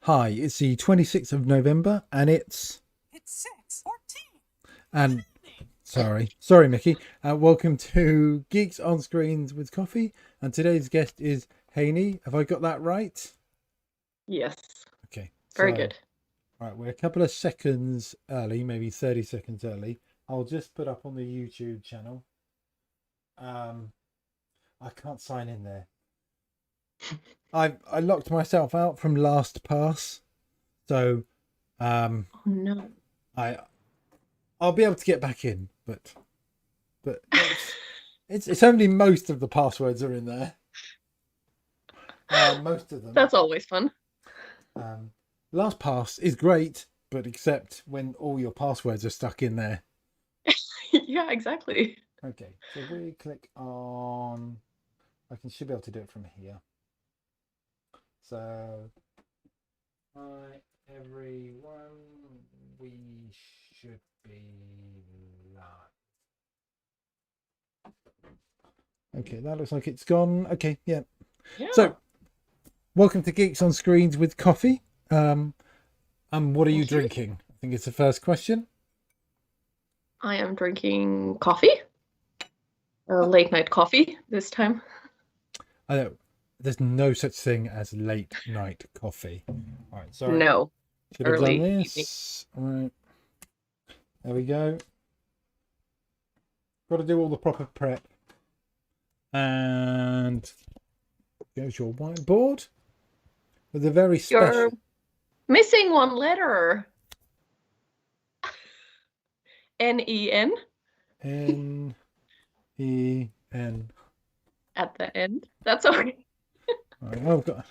Hi, it's the 26th of November and it's 6:14. and sorry Mickey. Welcome to Geeks on Screens with Coffee, and today's guest is Heini. Have I got that right? Yes, Okay. very So, good. all right, we're a couple of seconds early, maybe 30 seconds early. I'll just put up on the YouTube channel. Um I can't sign in there. I locked myself out from LastPass. So, Oh no. I I'll be able to get back in, but it's only most of the passwords are in there. Most of them. That's always fun. Um, LastPass is great, but except when all your passwords are stuck in there. Yeah, exactly. Okay, so if we click on, should be able to do it from here. So, hi everyone, we should be live. Okay, that looks like it's gone. Okay, yeah. Yeah, So, welcome to Geeks on Screens with Coffee. And what are you thank you. drinking? I think it's the first question. I am drinking coffee, late night coffee this time. I know there's no such thing as late night coffee. All right, sorry. No, Should have done early evening. this. All right, there we go. Got to do all the proper prep. And there's your whiteboard with a very You're special missing one letter. Nen N-E-N. at the end. That's okay. All right, I've got.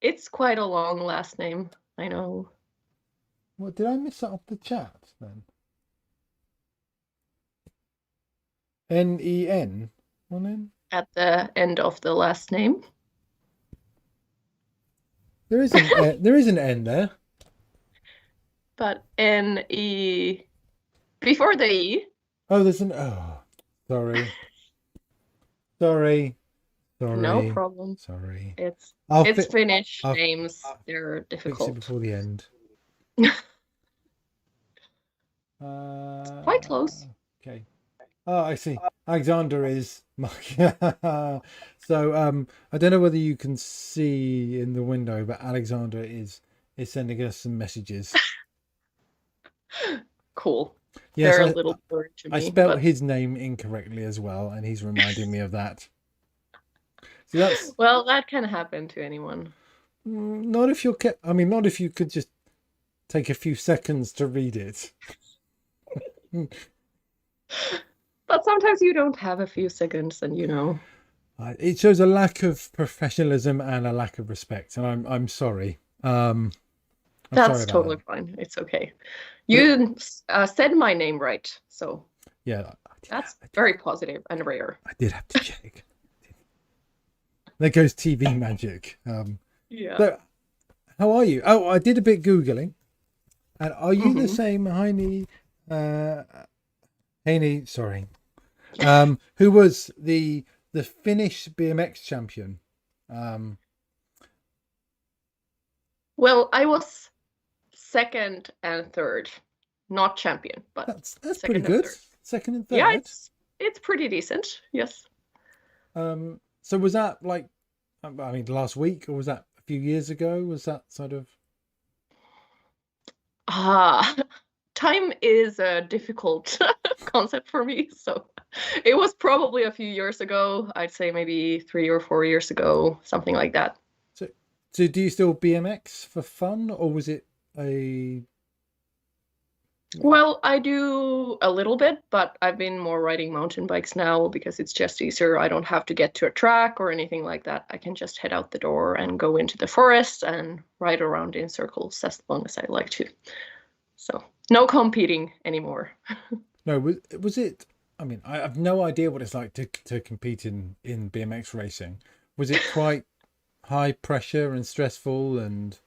It's quite a long last name. I know. What did I miss that off the chat then? N-E-N. One N. At the end of the last name. There isn't. There is an N there. But N-E before the E. Oh, there's an. Oh, sorry. Sorry. No Sorry. problem. Sorry. It's I'll it's fi- Finnish I'll names. They're fix it difficult. before the end. Quite close. Okay. Oh, I see. Alexander is so I don't know whether you can see in the window, but Alexander is sending us some messages. Cool. Yes, They're a little blurry to I me, spelt but his name incorrectly as well, and he's reminding me of that. So that's well, that can happen to anyone. not if you're I mean, not if you could just take a few seconds to read it. But sometimes you don't have a few seconds and It shows a lack of professionalism and a lack of respect, and I'm sorry. I'm sorry that's about totally that. fine. It's okay. But You said my name right, so yeah, that's very positive and rare. I did have to check. There goes TV magic. Yeah. So how are you? Oh, I did a bit googling, and are you the Hmm. same Heini? Uh, Heini, sorry. Who was the Finnish BMX champion? Um, Well, I was second and third, not champion, but that's pretty second and good. third. Second and Yeah, third. it's pretty decent. Yes. So was that like, I mean, last week, or was that a few years ago? Was that sort of? Ah, time is a difficult concept for me, so it was probably a few years ago. I'd say maybe 3 or 4 years ago, something like that. So, so do you still BMX for fun, or was it a? Well, I do a little bit, but I've been more riding mountain bikes now because it's just easier. I don't have to get to a track or anything like that. I can just head out the door and go into the forest and ride around in circles as long as I like to. So, no competing anymore. No, was it? I mean, I have no idea what it's like to compete in BMX racing. Was it quite high pressure and stressful and?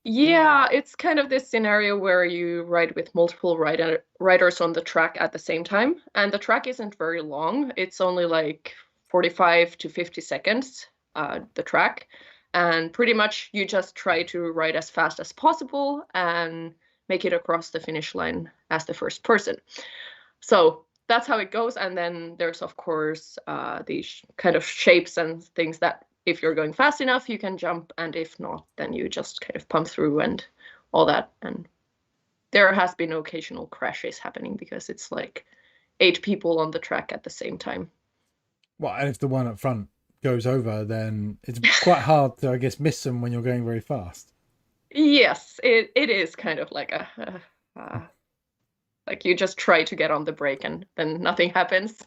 Yeah, it's kind of this scenario where you ride with multiple riders on the track at the same time, and the track isn't very long. It's only like 45 to 50 seconds, the track. And pretty much you just try to ride as fast as possible and make it across the finish line as the first person. So that's how it goes. And then there's, of course, these kind of shapes and things that if you're going fast enough, you can jump. And if not, then you just kind of pump through and all that. And there has been occasional crashes happening because it's like 8 people on the track at the same time. Well, and if the one up front goes over, then it's quite hard to, I guess, miss them when you're going very fast. Yes, it is kind of like like you just try to get on the brake and then nothing happens.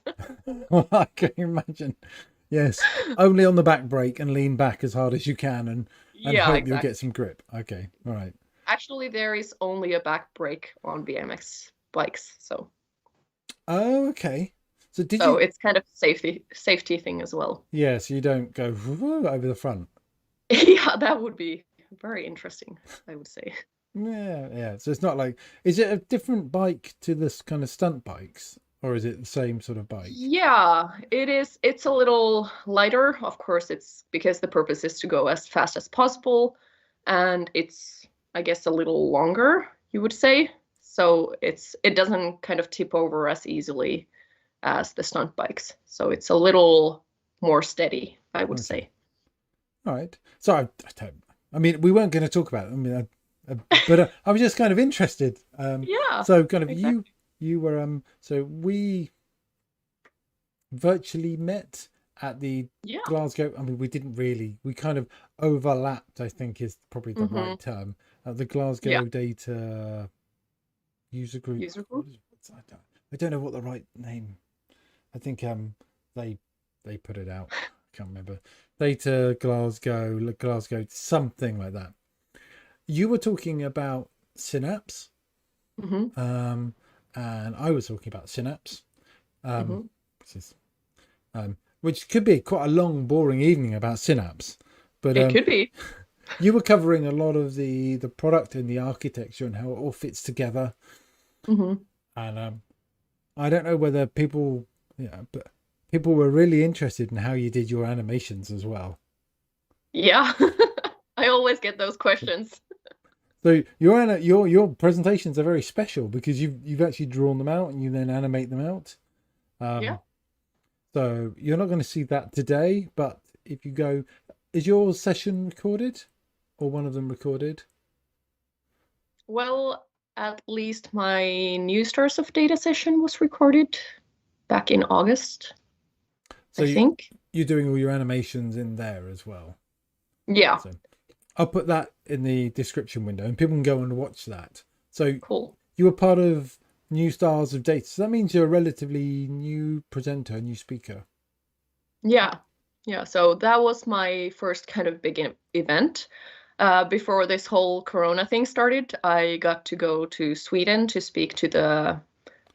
Well, I can imagine. Yes, only on the back brake and lean back as hard as you can and Yeah, hope you'll exactly. get some grip. Okay, all right. Actually, there is only a back brake on BMX bikes, so Oh, okay. So did you? it's kind of safety thing as well. Yeah, so you don't go over the front. Yeah, that would be very interesting, I would say. Yeah, yeah. So it's not like, is it a different bike to this kind of stunt bikes, or is it the same sort of bike? Yeah, it is. It's a little lighter. Of course, it's because the purpose is to go as fast as possible, and it's, I guess, a little longer, you would say. So it doesn't kind of tip over as easily as the stunt bikes. So it's a little more steady, I would Okay. say. All right. So I don't. I mean, we weren't going to talk about it. I mean, but I was just kind of interested. Yeah, So kind of exactly. you were so we virtually met at the Yeah. Glasgow. I mean, we didn't really. We kind of overlapped, I think is probably the Mm-hmm. right term. At the Yeah. Glasgow Data User Group. User group. I don't know what the right name. I think they they put it out. I can't remember. Data Glasgow, something like that. You were talking about Synapse, Mm-hmm. and I was talking about Synapse, Mm-hmm. which is which could be quite a long, boring evening about Synapse. But It could be. you were covering a lot of the product and the architecture and how it all fits together. Mm-hmm. And I don't know whether people, yeah, but people were really interested in how you did your animations as well. Yeah. I always get those questions. So your presentations are very special because you've actually drawn them out and you then animate them out. Yeah. Um, so you're not going to see that today, but if you go, is your session recorded or one of them recorded? Well, at least my New Stars of Data session was recorded back in August, So I think. you're doing all your animations in there as well. Yeah, So I'll put that in the description window and people can go and watch that. So cool. you were part of New Stars of Data. So that means you're a relatively new presenter, new speaker. Yeah. Yeah. So that was my first kind of big event. Before this whole Corona thing started, I got to go to Sweden to speak to the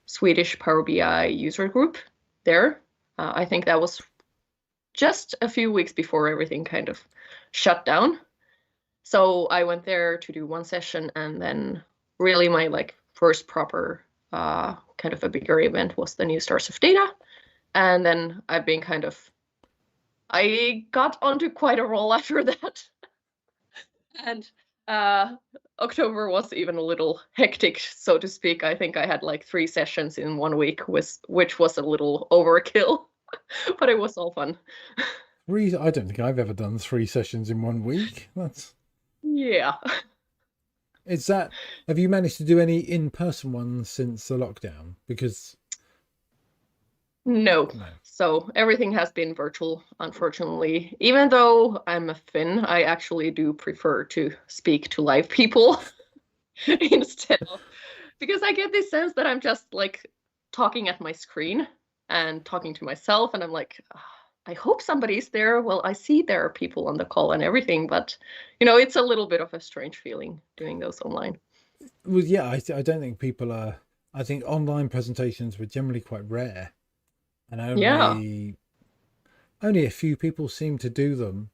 Swedish Power BI user group there. I think that was just a few weeks before everything kind of shut down. So I went there to do one session, and then really my like first proper kind of a bigger event was the New Stars of Data. And then I've been kind of I got onto quite a roll after that. And October was even a little hectic, so to speak. I think I had like 3 sessions in 1 week, which was a little overkill, but it was all fun. I don't think I've ever done 3 sessions in 1 week. Yeah. Is that, have you managed to do any in-person ones since the lockdown? Because No. no. So everything has been virtual, unfortunately. Even though I'm a Finn, I actually do prefer to speak to live people instead of, because I get this sense that I'm just like talking at my screen and talking to myself, and I'm like, I hope somebody's there. Well, I see there are people on the call and everything, but it's a little bit of a strange feeling doing those online. Well, yeah, I don't think people are. I think online presentations were generally quite rare, and Yeah. only a few people seem to do them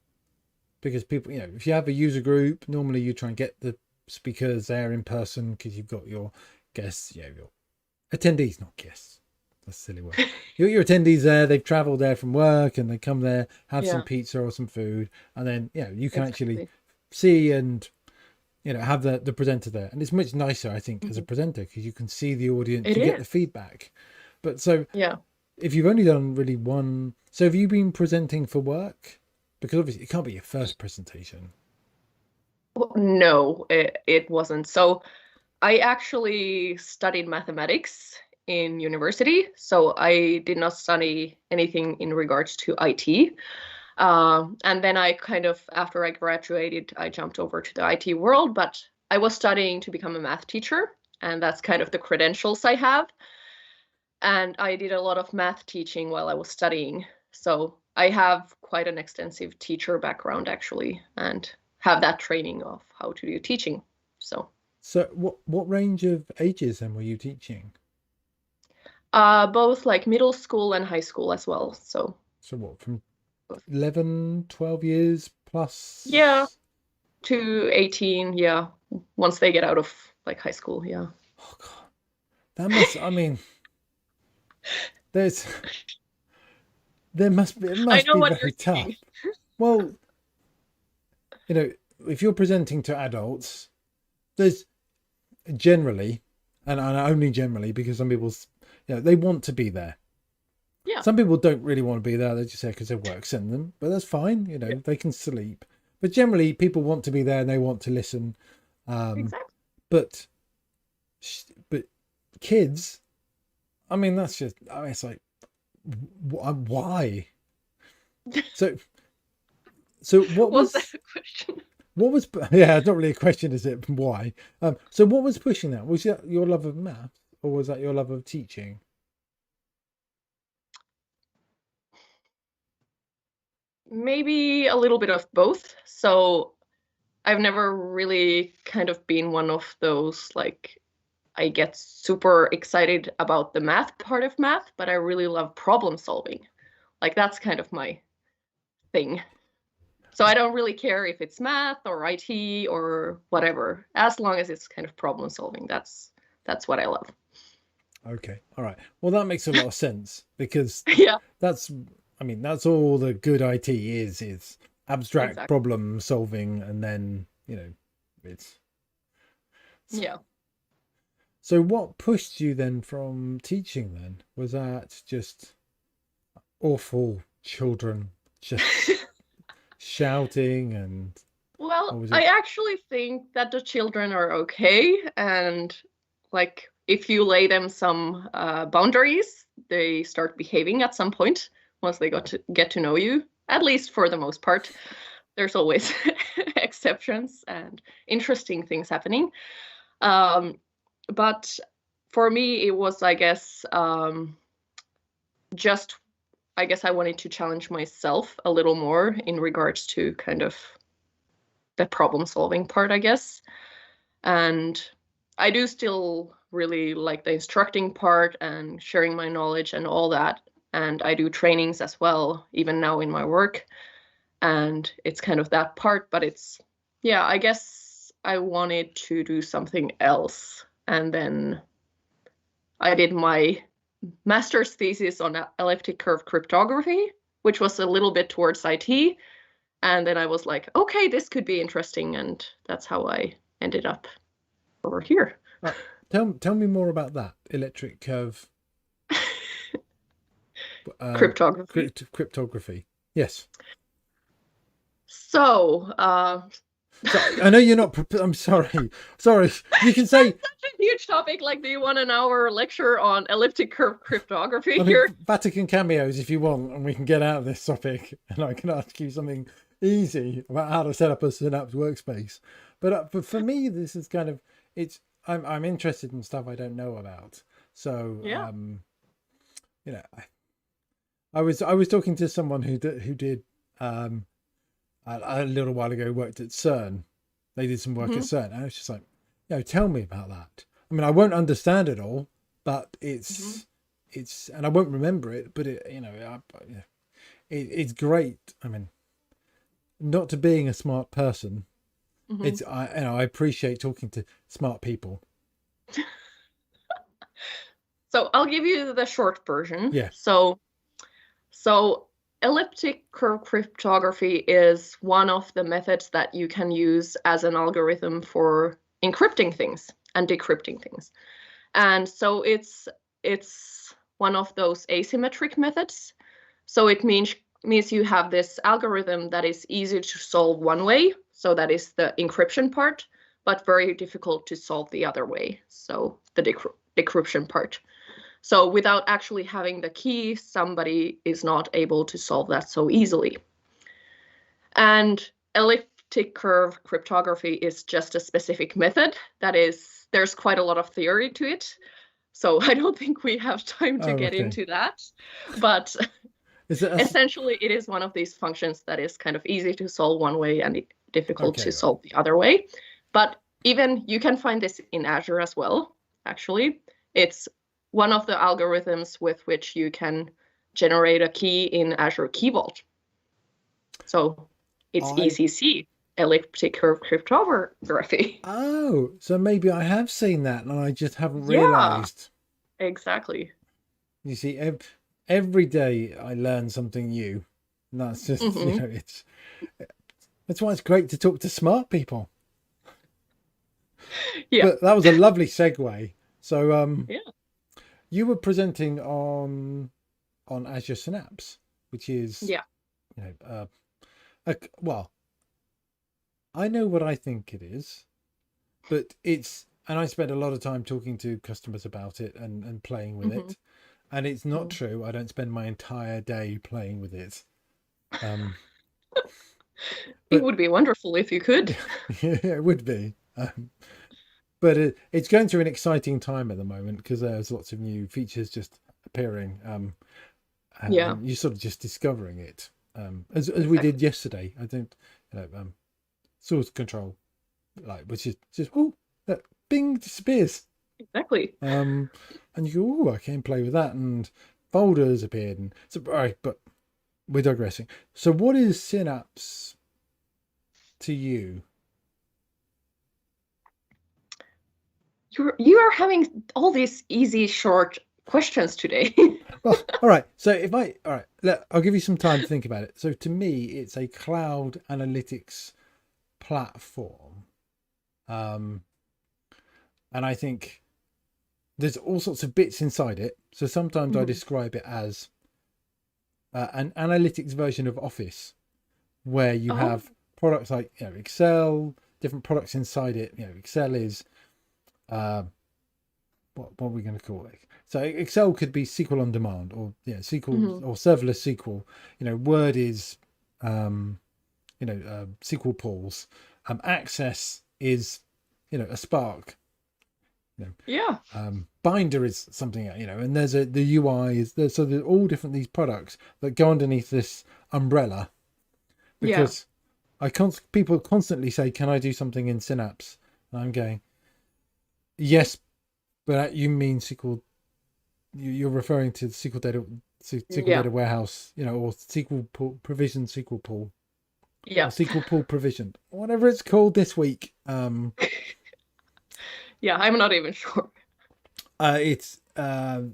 because people, if you have a user group, normally you try and get the speakers there in person because you've got your guests, your attendees, not guests. a silly word. Your attendees there, they've traveled there from work and they come there, have some Yeah, pizza or some food, and then you can actually exactly. see and have the presenter there. And it's much nicer, I think, as a Hmm. presenter, because you can see the audience, It you get the is. feedback. But so Yeah. if you've only done really one, so have you been presenting for work? Because obviously it can't be your first presentation. Well, no, it wasn't. So I actually studied mathematics in university. So I did not study anything in regards to IT. And then I kind of, after I graduated, I jumped over to the IT world, but I was studying to become a math teacher. And that's kind of the credentials I have. And I did a lot of math teaching while I was studying. So I have quite an extensive teacher background actually, and have that training of how to do teaching. So So what range of ages then were you teaching? both like middle school and high school as well. So So what, from both. 11, 12 years Yeah, plus? to 18, yeah. Once they get out of like high school, yeah. Oh God, that must, I mean, there's, it I must know be what you're very tough. thinking. Well, you know, if you're presenting to adults, there's generally, and only generally, because some people, they want to be there. Yeah, Some people don't really want to be there. They just say because their work sent them, but that's fine. yeah, They can sleep. But generally, people want to be there and they want to listen. exactly. But but kids, I mean, that's just. I mean, it's like, why? So what Was that was a question? what was? Yeah, it's not really a question, is it? Why? So what was pushing that? Was that your love of math, or was that your love of teaching? Maybe a little bit of both. So I've never really kind of been one of those like I get super excited about the math part of math, but I really love problem solving. Like that's kind of my thing. So I don't really care if it's math or IT or whatever, as long as it's kind of problem solving. That's what I love. Okay, all right. Well, that makes a lot of sense because Yeah, that's, I mean, that's all the good IT is abstract exactly. problem solving, and then it's. Yeah. So what pushed you then from teaching? Then was that just awful children just shouting, and or Well, was I it? actually think that the children are okay, and like if you lay them some boundaries, they start behaving at some point once they got to get to know you. At least for the most part, there's always exceptions and interesting things happening. Um, but for me, it was, I guess, just I guess I wanted to challenge myself a little more in regards to kind of the problem solving part, I guess. And I do still really like the instructing part and sharing my knowledge and all that. And I do trainings as well, even now in my work. And it's kind of that part, but it's, yeah, I guess I wanted to do something else. And then I did my master's thesis on elliptic curve cryptography, which was a little bit towards IT. And then I was like, okay, this could be interesting. And that's how I ended up over here. Uh, tell me more about that electric curve um, Cryptography. cryptography. Yes. So, So I know you're not. I'm sorry. Sorry. You can say. that's such a huge topic. Like, do you want an hour lecture on elliptic curve cryptography I mean, here? Vatican cameos if you want, and we can get out of this topic, and I can ask you something easy about how to set up a Synapse workspace. But for me, this is kind of it's. I'm interested in stuff I don't know about. So Yeah. you know, I was talking to someone who did a little while ago worked at CERN. They did some work at Hmm. CERN, and I was just like, tell me about that. I mean, I won't understand it all, but Hmm. and I won't remember it, but it's great. I mean, not to being a smart person, Hmm. I appreciate talking to smart people. So I'll give you the short version. Yeah. So elliptic curve cryptography is one of the methods that you can use as an algorithm for encrypting things and decrypting things. And so it's one of those asymmetric methods. So it means you have this algorithm that is easy to solve one way, so that is the encryption part, but very difficult to solve the other way, so the decryption part. So without actually having the key, somebody is not able to solve that so easily. And elliptic curve cryptography is just a specific method. That is, there's quite a lot of theory to it. So I don't think we have time to get into that. But essentially, it is one of these functions that is kind of easy to solve one way and difficult to solve the other way. But even you can find this in Azure as well, actually. It's one of the algorithms with which you can generate a key in Azure Key Vault. So it's ECC, elliptic curve cryptography. Oh, so maybe I have seen that and I just haven't realized. Exactly. You see, every day I learn something new. And that's just, you know, that's why it's great to talk to smart people. Yeah. But that was a lovely segue. So, you were presenting on Azure Synapse, which is, you know, well, I know what I think it is, but and I spent a lot of time talking to customers about it and playing with it. And it's not true. I don't spend my entire day playing with it. It would be wonderful if you could. Yeah, it would be. But it's going through an exciting time at the moment because there's lots of new features just appearing. And you're sort of just discovering it, as we did yesterday. I think, you know, source control, which is just that bing disappears. Exactly. And you go, I can play with that, and folders appeared, and so but we're digressing. So, what is Synapse to you? You are having all these easy, short questions today. Well, all right. So I'll give you some time to think about it. So to me, it's a cloud analytics platform. And I think there's all sorts of bits inside it. So sometimes I describe it as an analytics version of Office, where you have products like, you know, Excel, different products inside it. You know, Excel is what are we going to call it? So Excel could be SQL on demand, or SQL or serverless SQL. You know, Word is SQL pools. Access is, you know, a Spark. You know, Binder is something, you know, and there's the UI is there. So there's all different these products that go underneath this umbrella. Because people constantly say, "Can I do something in Synapse?" And I'm going, yes, but you mean SQL? You're referring to SQL data warehouse, you know, or SQL pool, provision SQL pool, or SQL pool provision, whatever it's called this week. I'm not even sure. It's no,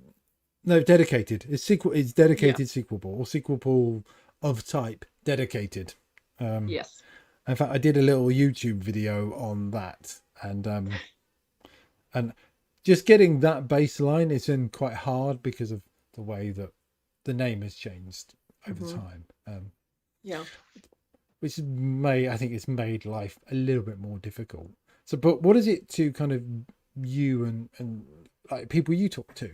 dedicated. It's SQL. It's dedicated SQL pool, or SQL pool of type dedicated. Yes. In fact, I did a little YouTube video on that, and just getting that baseline is in quite hard because of the way that the name has changed over time. Which I think it's made life a little bit more difficult. So, but what is it to kind of you and like people you talk to?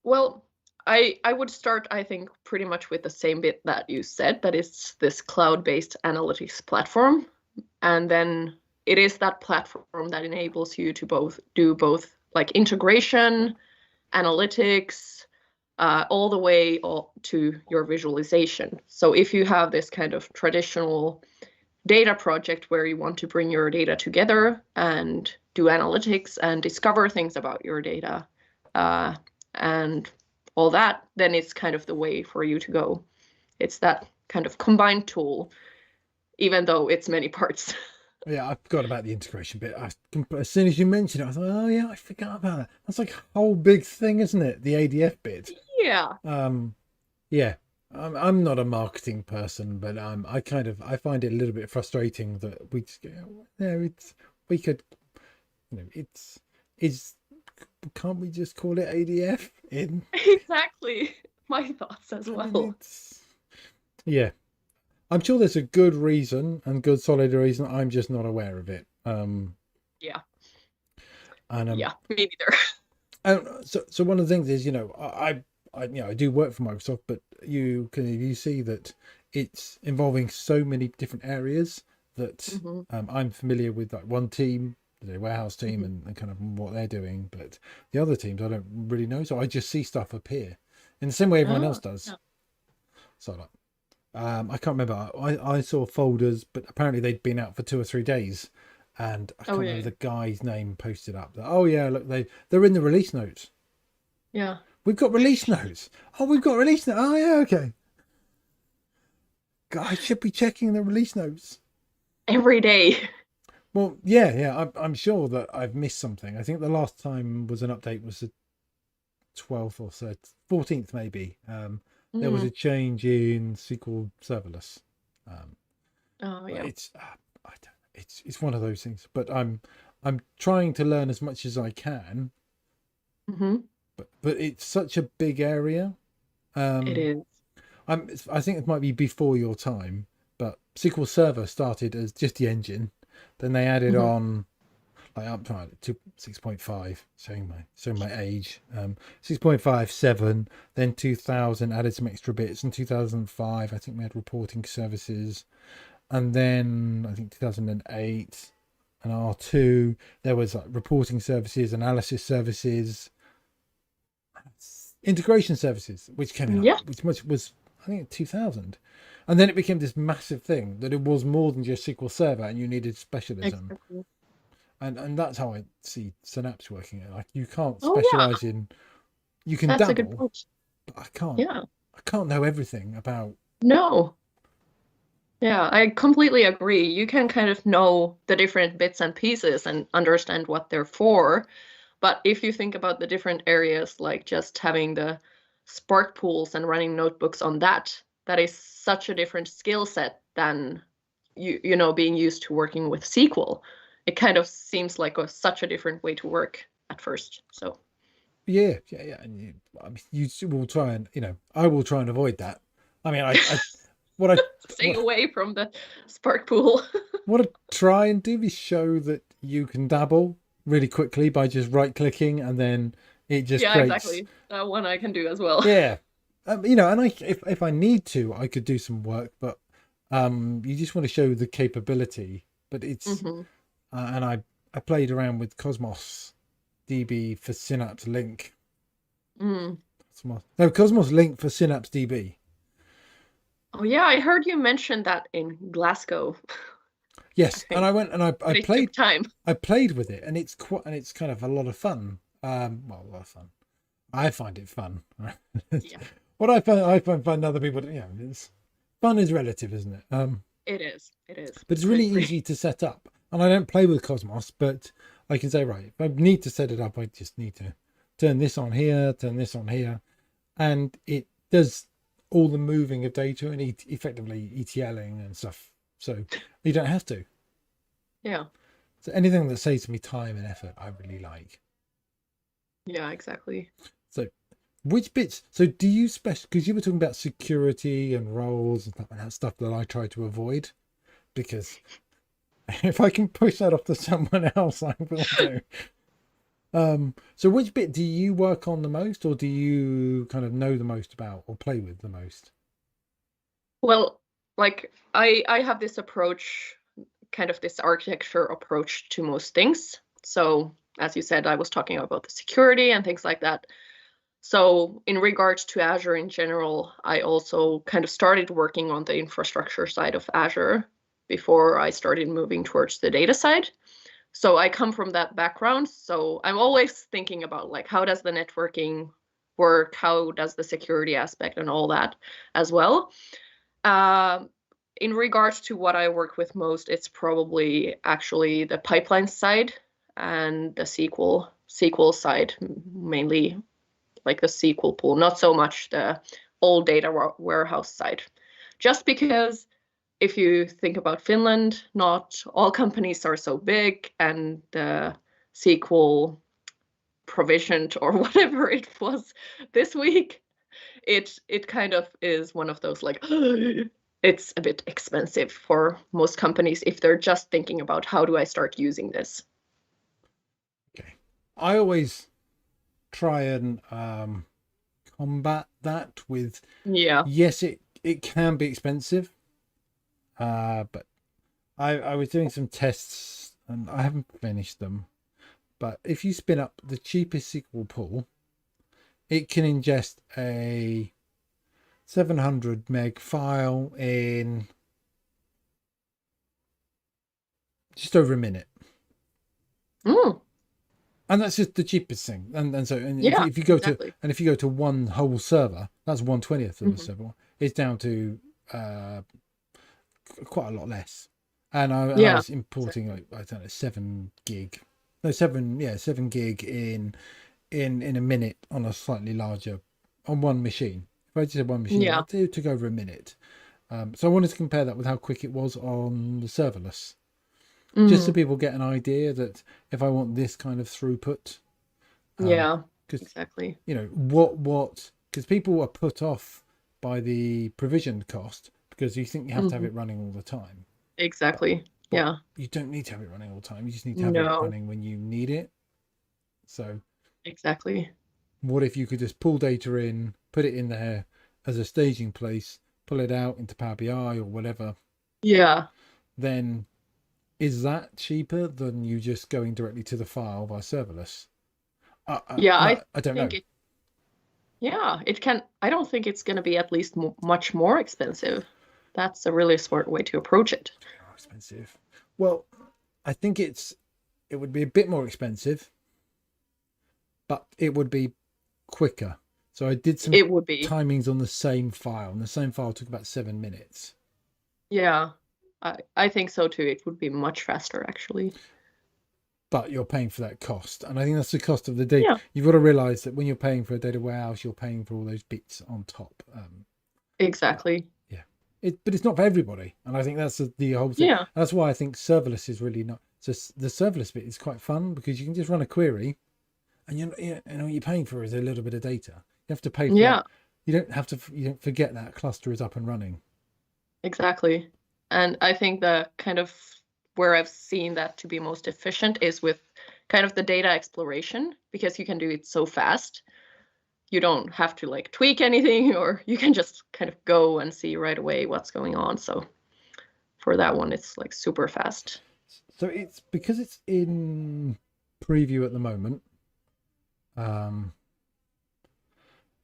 Well, I would start, I think, pretty much with the same bit that you said, that it's this cloud-based analytics platform. And then it is that platform that enables you to do both like integration, analytics, all the way to your visualization. So if you have this kind of traditional data project where you want to bring your data together and do analytics and discover things about your data and all that, then it's kind of the way for you to go. It's that kind of combined tool, even though it's many parts. Yeah, I forgot about the integration bit. As soon as you mentioned it, I thought, oh yeah, I forgot about that. That's like a whole big thing, isn't it? The ADF bit. Yeah. Um, yeah, I'm not a marketing person, but I find it a little bit frustrating that we just go, no, we could, it's can't we just call it ADF in? Exactly. My thoughts as I mean, well. yeah. I'm sure there's a good reason and good solid reason. I'm just not aware of it. Yeah. And Yeah, me neither. so one of the things is, I do work for Microsoft, but you see that it's involving so many different areas that Hmm. I'm familiar with, like one team, the warehouse team, Hmm. and kind of what they're doing, but the other teams I don't really know. So I just see stuff appear in the same way everyone else Oh, does. yeah. So like, I can't remember. I saw folders, but apparently they'd been out for 2 or 3 days, and I Oh, can't remember yeah. the guy's name posted up. That, oh yeah, look, they're in the release notes. Yeah. We've got release notes. Oh, we've got release notes. Oh yeah, okay. God, I should be checking the release notes. Every day. Well, yeah. I'm sure that I've missed something. I think the last time was an update was the 12th or so, 14th maybe. There was a Mm. change in SQL serverless. Um, Oh, but yeah. it's one of those things. But I'm trying to learn as much as I can. Hmm. But it's such a big area. It Um, is. I think it might be before your time, but SQL Server started as just the engine. Then they added Hmm. on like up to 6.5, showing my age. 6.5, 7, then 2000 added some extra bits. In 2005, I think we had reporting services, and then I think 2008 and R2 there was like reporting services, analysis services, integration services, which came in, Yeah, which much was I think 2000, and then it became this massive thing that it was more than just SQL Server, and you needed specialism, exactly. and that's how I see Synapse working. Like you can't Oh, yeah. specialize in, you can That's a good dabble, point. but Yeah. I can't know everything about. No. Yeah, I completely agree. You can kind of know the different bits and pieces and understand what they're for. But if you think about the different areas, like just having the Spark pools and running notebooks on that, that is such a different skill set than being used to working with SQL. It kind of seems like such a different way to work at first. So Yeah, and I mean, you will try and I will try and avoid that. I mean, I what I stay what away from the Spark pool. what I try and do is show that you can dabble really quickly by just right clicking, and then it just Yeah, creates. exactly. That one I can do as well. Yeah, and if I need to, I could do some work, but you just want to show the capability. But it's Hmm. and I played around with Cosmos DB for Synapse Link. Mm. No, Cosmos Link for Synapse DB. Oh yeah, I heard you mention that in Glasgow, I Yes, and think, I went and but it took time. I played with it, and it's kind of a lot of fun. Well, a lot of fun. I find it fun. Yeah, What I find fun. Other people, it's fun is relative, isn't it? it is. It is. But it's I really agree. easy to set up. And I don't play with Cosmos, but I can say, right, if I need to set it up, I just need to turn this on here, turn this on here, and it does all the moving of data and effectively ETLing and stuff. So you don't have to. Yeah. So anything that saves me time and effort, I really like. Yeah, exactly. So which bits? So do you special? Because you were talking about security and roles and stuff, and that stuff that I try to avoid because if I can push that off to someone else, I will do. So which bit do you work on the most, or do you kind of know the most about, or play with the most? Well, like I have this approach, kind of this architecture approach to most things. So, as you said, I was talking about the security and things like that. So, in regards to Azure in general, I also kind of started working on the infrastructure side of Azure before I started moving towards the data side. So, I come from that background. So, I'm always thinking about like how does the networking work? How does the security aspect and all that as well? Um, in regards to what I work with most, it's probably actually the pipeline side and the SQL side, mainly like the SQL pool, not so much the old data warehouse side. Just because if you think about Finland, not all companies are so big, and the SQL provisioned or whatever it was this week, it kind of is one of those like it's a bit expensive for most companies if they're just thinking about how do I start using this. Okay. I always try and combat that with, yes, it can be expensive, but I was doing some tests and I haven't finished them, but if you spin up the cheapest SQL pool, it can ingest a 700 meg file in just over a minute. And that's just the cheapest thing. And so if you go exactly. if you go to one whole server, that's 1/20th of the server. It's down to quite a lot less. And I was importing like, I don't know, 7 gig in a minute on a slightly larger, on one machine. If I just had one machine, it took over a minute. So I wanted to compare that with how quick it was on the serverless. Just so people get an idea that if I want this kind of throughput, exactly. You know what? Because people are put off by the provision cost because you think you have to have it running all the time. Exactly. But you don't need to have it running all the time. You just need to have it running when you need it. So exactly. What if you could just pull data in, put it in there as a staging place, pull it out into Power BI or whatever? Yeah. Then is that cheaper than you just going directly to the file by serverless? I don't know. It can. I don't think it's going to be at least much more expensive. That's a really smart way to approach it. More expensive. Well, I think it would be a bit more expensive, but it would be quicker. So I did some timings on the same file, and the same file took about 7 minutes. Yeah. I think so too. It would be much faster, actually. But you're paying for that cost. And I think that's the cost of the data. Yeah. You've got to realize that when you're paying for a data warehouse, you're paying for all those bits on top. Exactly. Yeah. But it's not for everybody. And I think that's the whole thing. Yeah. That's why I think serverless is really not. So the serverless bit is quite fun because you can just run a query and you're paying for is a little bit of data. You have to pay for that. You don't forget that cluster is up and running. Exactly. And I think the kind of where I've seen that to be most efficient is with kind of the data exploration, because you can do it so fast. You don't have to like tweak anything, or you can just kind of go and see right away what's going on. So for that one, it's like super fast. So it's because it's in preview at the moment.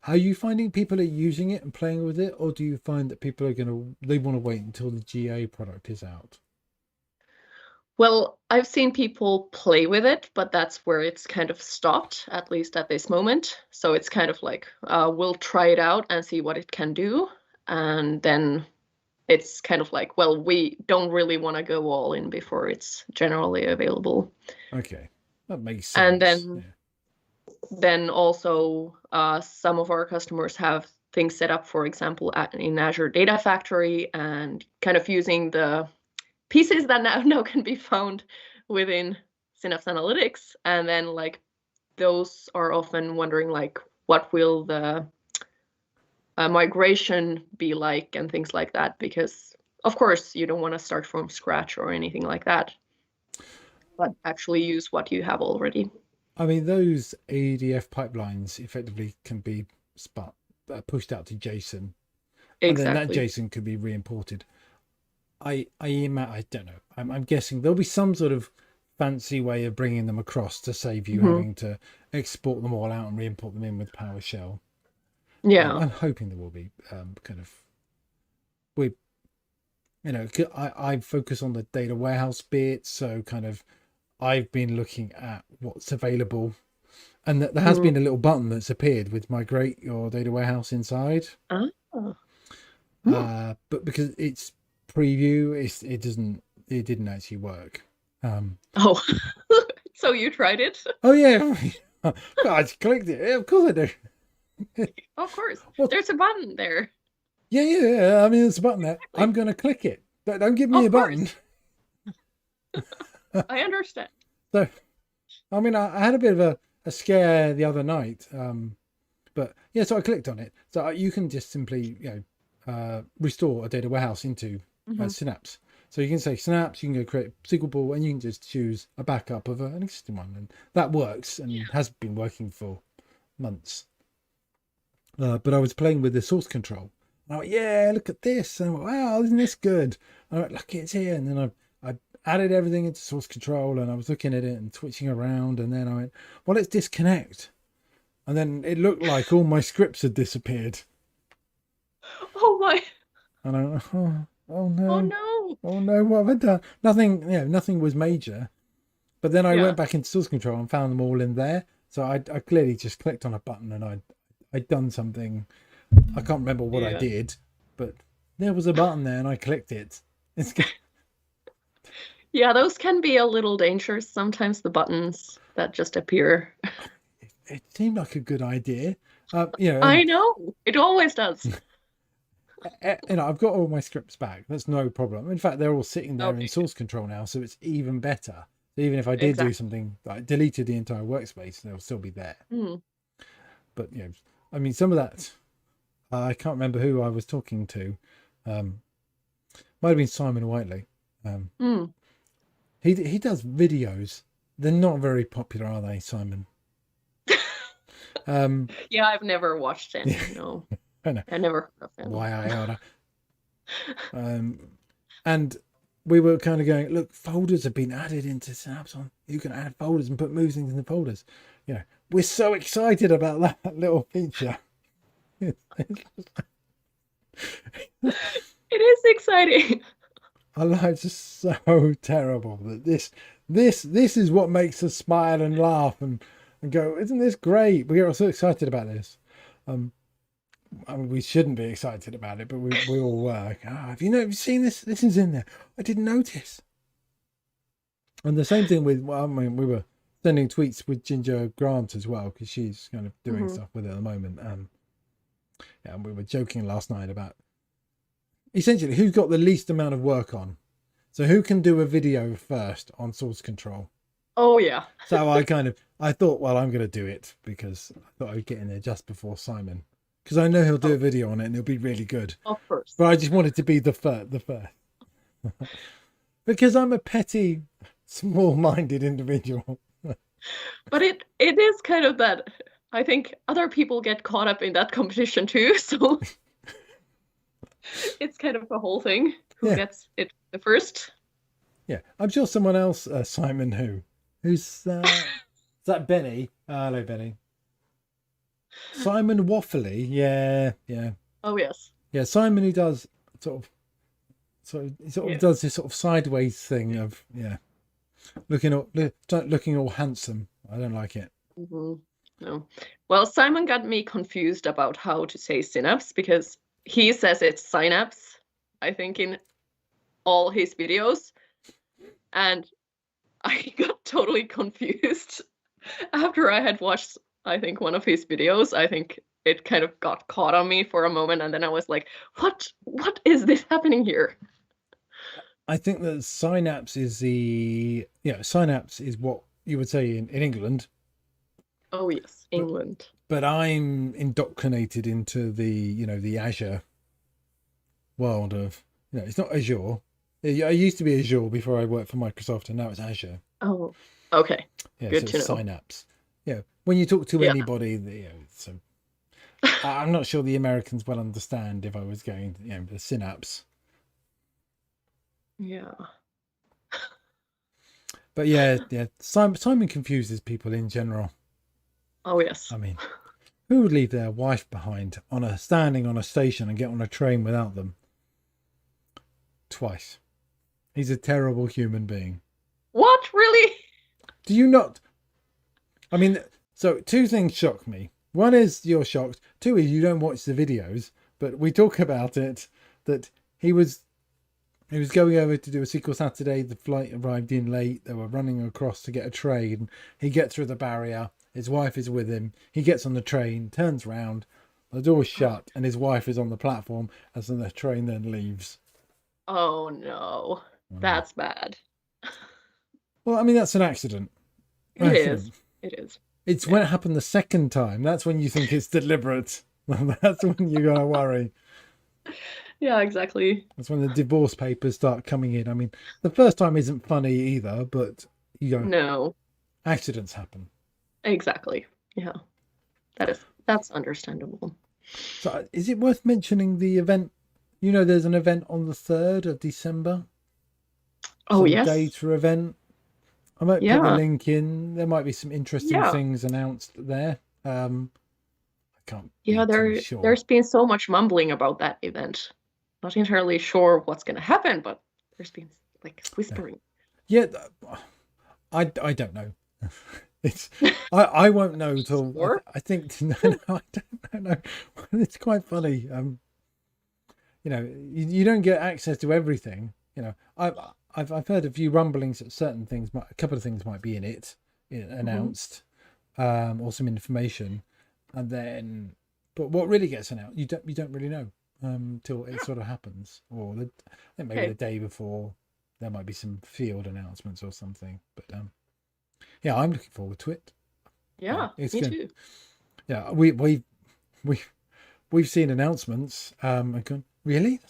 Are you finding people are using it and playing with it, or do you find that people are they want to wait until the GA product is out? Well, I've seen people play with it, but that's where it's kind of stopped, at least at this moment. So it's kind of like, we'll try it out and see what it can do. And then it's kind of like, well, we don't really want to go all in before it's generally available. Okay, that makes sense. And then also some of our customers have things set up, for example, in Azure Data Factory, and kind of using the pieces that now can be found within Synapse Analytics. And then like those are often wondering like, what will the migration be like and things like that, because of course you don't want to start from scratch or anything like that, but actually use what you have already. I mean, those ADF pipelines effectively can be pushed out to JSON, and then that JSON could be re-imported. I don't know. I'm guessing there'll be some sort of fancy way of bringing them across to save you having to export them all out and re-import them in with PowerShell. Yeah, I'm hoping there will be I focus on the data warehouse bit, so kind of I've been looking at what's available, and there has been a little button that's appeared with migrate your data warehouse inside. Oh. But because it's preview, it didn't actually work. Oh, so you tried it? Oh yeah. I just clicked it. Yeah, of course I do. Of course. What? There's a button there. Yeah. I mean, there's a button there. Exactly. I'm going to click it. Don't give me Of a button. I understand. So, I mean, I had a bit of a scare the other night. But yeah, so I clicked on it. So you can just simply, restore a data warehouse into Synapse. So you can say Synapse, you can go create a SQL pool, and you can just choose a backup of an existing one. And that works and has been working for months. But I was playing with the source control. And I went, yeah, look at this. And I went, wow, isn't this good? And I went, look, it's here. And then I added everything into source control and I was looking at it and switching around. And then I went, well, let's disconnect. And then it looked like all my scripts had disappeared. Oh my. And I went, oh no. Oh no. Oh no, what have I done? Nothing was major. But then I went back into source control and found them all in there. So I clearly just clicked on a button and I'd done something. I can't remember what I did, but there was a button there and I clicked it. Yeah, those can be a little dangerous sometimes, the buttons that just appear. It seemed like a good idea. I know. It always does. I've got all my scripts back. That's no problem. In fact, they're all sitting there in source control now, so it's even better. So even if I did do something like deleted the entire workspace, they'll still be there. But I mean, some of that, I can't remember who I was talking to. Might have been Simon Whiteley. He does videos. They're not very popular, are they, Simon? Yeah, I've never watched any. No, I never heard of them. Why I oughta. And we were kind of going, look, folders have been added into Synapse. You can add folders and move things in the folders. We're so excited about that little feature. It is exciting. Our lives are so terrible that this is what makes us smile and laugh and go, isn't this great? We are so excited about this. I mean, we shouldn't be excited about it, but we all were. Have you seen this? This is in there. I didn't notice. And the same thing with, we were sending tweets with Ginger Grant as well, because she's kind of doing stuff with it at the moment. And we were joking last night about essentially who's got the least amount of work on. So who can do a video first on source control? Oh yeah. So I thought, well, I'm going to do it because I thought I'd get in there just before Simon, because I know he'll do a video on it and it'll be really good. Of course. But I just wanted to be the first. Because I'm a petty, small-minded individual. But it is kind of that. I think other people get caught up in that competition too. So it's kind of the whole thing. Who gets it the first? Yeah, I'm sure someone else, Simon, who's is that Benny? Hello, Benny. Simon Waffley, yeah. Oh yes. Yeah, Simon, who does sort of does this sort of sideways thing of looking all handsome. I don't like it. No. Well, Simon got me confused about how to say Synapse because he says it's Synapse, I think, in all his videos. And I got totally confused after I had watched, I think, one of his videos. I think it kind of got caught on me for a moment. And then I was like, what is this happening here? I think that Synapse is Synapse is what you would say in England. Oh yes, England. But I'm indoctrinated into the Azure world of, it's not Azure. I used to be Azure before I worked for Microsoft, and now it's Azure. Oh, okay. Yeah, good so to know. Synapse. Yeah, when you talk to anybody, I'm not sure the Americans will understand if I was going, the Synapse. Yeah. But yeah. Simon confuses people in general. Oh yes. I mean, who would leave their wife behind standing on a station and get on a train without them? Twice. He's a terrible human being. What? Really? Do you not? I mean, so two things shock me. One is you're shocked. Two is you don't watch the videos, but we talk about it, that he was He was going over to do a sequel Saturday. The flight arrived in late. They were running across to get a train. He gets through the barrier. His wife is with him. He gets on the train, turns round, the door's shut, and his wife is on the platform as the train then leaves. Oh no, that's bad. Well, I mean, that's an accident. It is. It is. It's when it happened the second time. That's when you think it's deliberate. That's when you're going to worry. Yeah, exactly. That's when the divorce papers start coming in. I mean, the first time isn't funny either, but you go, no, accidents happen. Exactly. Yeah, that's understandable. So, is it worth mentioning the event? You know, there's an event on the 3rd of December. Oh, yes. Data event. I might put the link in. There might be some interesting things announced there. I can't. Yeah, there's been so much mumbling about that event. Not entirely sure what's going to happen, but there's been like whispering. Yeah, I don't know. It's I won't know till I think no, I don't know. It's quite funny. You know, you don't get access to everything. You know, I've heard a few rumblings that certain things, a couple of things might be in it announced, or some information, and then, but what really gets announced, you don't really know till it sort of happens, or I think maybe the day before there might be some field announcements or something. But yeah, I'm looking forward to it. Yeah, me too. Yeah, we've seen announcements. And gone, really?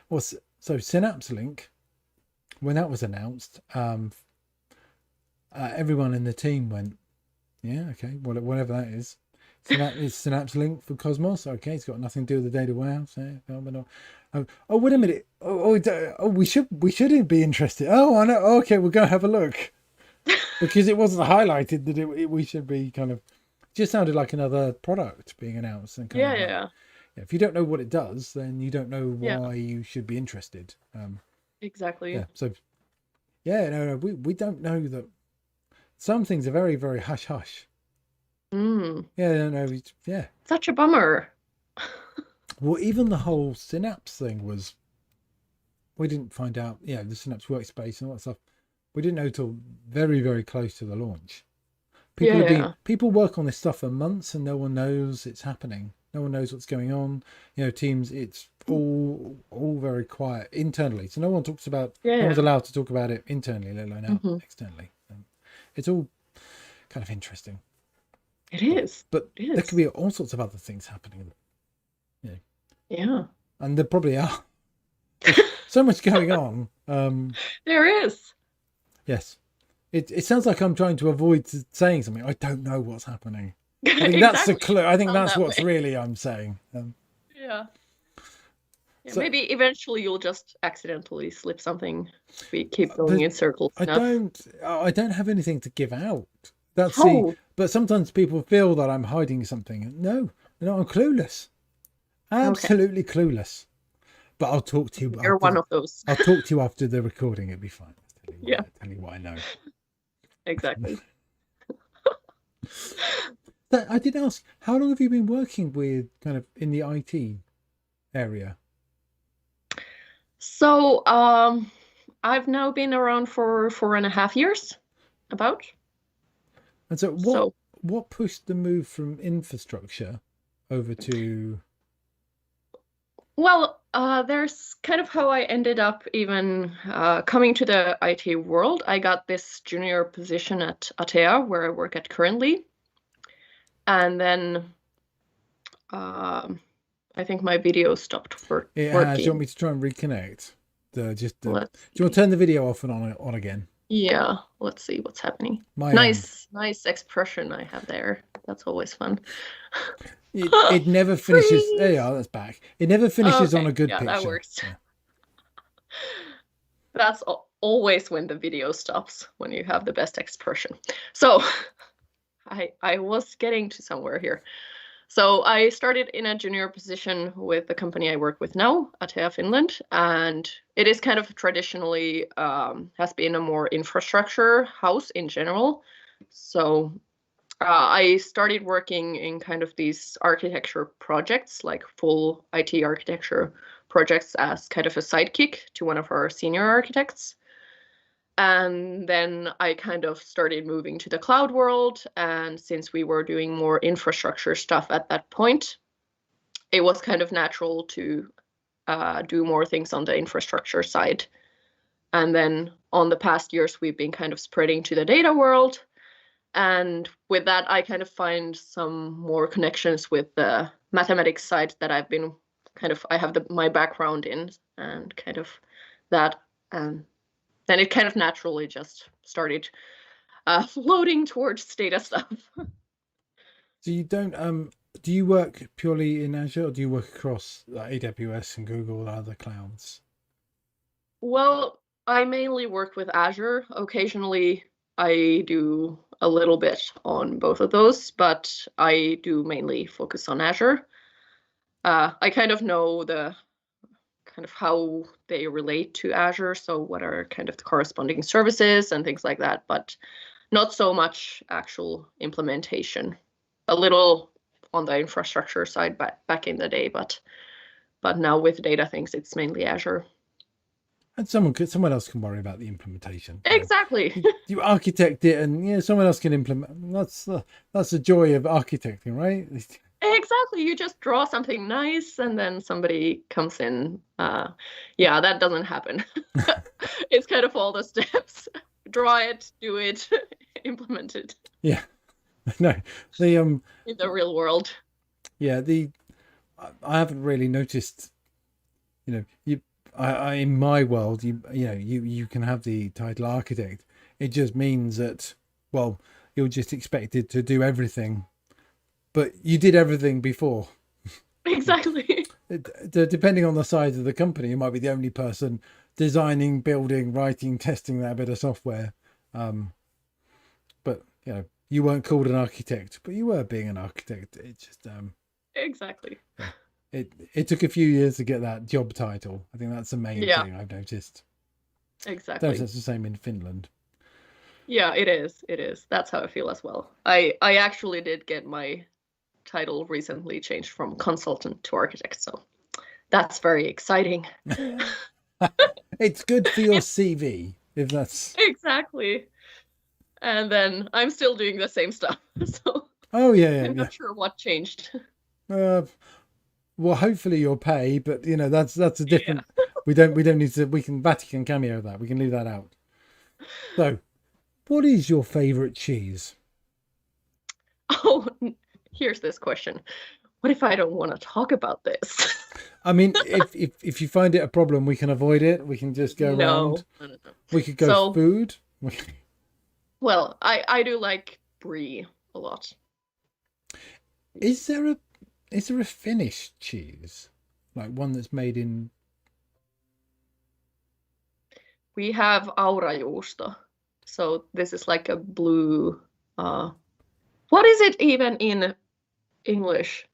Well, so Synapse Link, when that was announced, everyone in the team went, yeah, okay, whatever that is. It's Synapse Link for Cosmos. Okay, it's got nothing to do with the data warehouse. Oh, wait a minute. We should be interested. Oh, I know. Okay, we'll go have a look. Because it wasn't highlighted that we should be kind of, it just sounded like another product being announced. And yeah. If you don't know what it does, then you don't know why you should be interested. Exactly. Yeah. So, no, we don't know that. Some things are very, very hush hush. Yeah, no, yeah. Such a bummer. Well, even the whole Synapse thing was, we didn't find out, the Synapse workspace and all that stuff. We didn't know till very, very close to the launch. People work on this stuff for months and no one knows it's happening. No one knows what's going on. You know, teams, it's all very quiet internally. So no one talks about, no one's allowed to talk about it internally, let alone externally. It's all kind of interesting. It is. But there could be all sorts of other things happening. Yeah. And there probably are. There's so much going on. There is. Yes. It sounds like I'm trying to avoid saying something. I don't know what's happening. I think that's the clue. I think that's what's really I'm saying. So, maybe eventually you'll just accidentally slip something. We keep going in circles. I don't have anything to give out. But sometimes people feel that I'm hiding something. No, I'm clueless. Absolutely clueless. But I'll talk to you. You're one of those. I'll talk to you after the recording. It'll be fine. I'll tell you what I know. Exactly. I did ask, how long have you been working with kind of in the IT area? So I've now been around for 4.5 years, about. And so what pushed the move from infrastructure over to? Well, there's kind of how I ended up even coming to the IT world. I got this junior position at Atea, where I work at currently. And then I think my video stopped working. Do you want me to try and reconnect? Do you want to turn the video off and on again? Yeah, let's see what's happening. Nice expression I have there. That's always fun. It never finishes. There you are, that's back. It never finishes on a good picture. That works. Yeah. That's always when the video stops, when you have the best expression. So I was getting to somewhere here. So I started in a junior position with the company I work with now, Atea Finland, and it is kind of traditionally has been a more infrastructure house in general. So I started working in kind of these architecture projects, like full IT architecture projects as kind of a sidekick to one of our senior architects. And then I kind of started moving to the cloud world. And since we were doing more infrastructure stuff at that point, it was kind of natural to do more things on the infrastructure side. And then on the past years, we've been kind of spreading to the data world. And with that, I kind of find some more connections with the mathematics side that I've been I have my background in, and kind of that. Then it kind of naturally just started floating towards data stuff. So you don't do you work purely in Azure, or do you work across AWS and Google and other clouds? Well, I mainly work with Azure. Occasionally, I do a little bit on both of those, but I do mainly focus on Azure. I kind of know the kind of how they relate to Azure, so what are kind of the corresponding services and things like that, but not so much actual implementation. A little on the infrastructure side back in the day, but now with data things, it's mainly Azure. And someone else can worry about the implementation. Exactly. You architect it, and someone else can implement. That's the joy of architecting, right? Exactly. You just draw something nice and then somebody comes in. Yeah, that doesn't happen. It's kind of all the steps. Draw it, do it, implement it. Yeah. No. In the real world. Yeah, I haven't really noticed, in my world, you can have the title architect. It just means that, well, you're just expected to do everything, but you did everything before. Exactly. Depending on the size of the company, you might be the only person designing, building, writing, testing that bit of software. But you weren't called an architect, but you were being an architect. It just exactly. It took a few years to get that job title. I think that's the main thing I've noticed. Exactly. That's the same in Finland. Yeah, it is. It is. That's how I feel as well. I actually did get my title recently changed from consultant to architect, so that's very exciting. It's good for your CV, if that's exactly. And then I'm still doing the same stuff, so I'm not sure what changed. Well, hopefully your pay, but that's a different. We don't need to. We can Vatican cameo that. We can leave that out. So, what is your favorite cheese? Oh, here's this question. What if I don't want to talk about this? I mean, if you find it a problem, we can avoid it. We can just go around. No. We could go food. Well, I do like brie a lot. Is there a Finnish cheese, like one that's made in? We have aurajuusto, so this is like a blue. What is it even in English?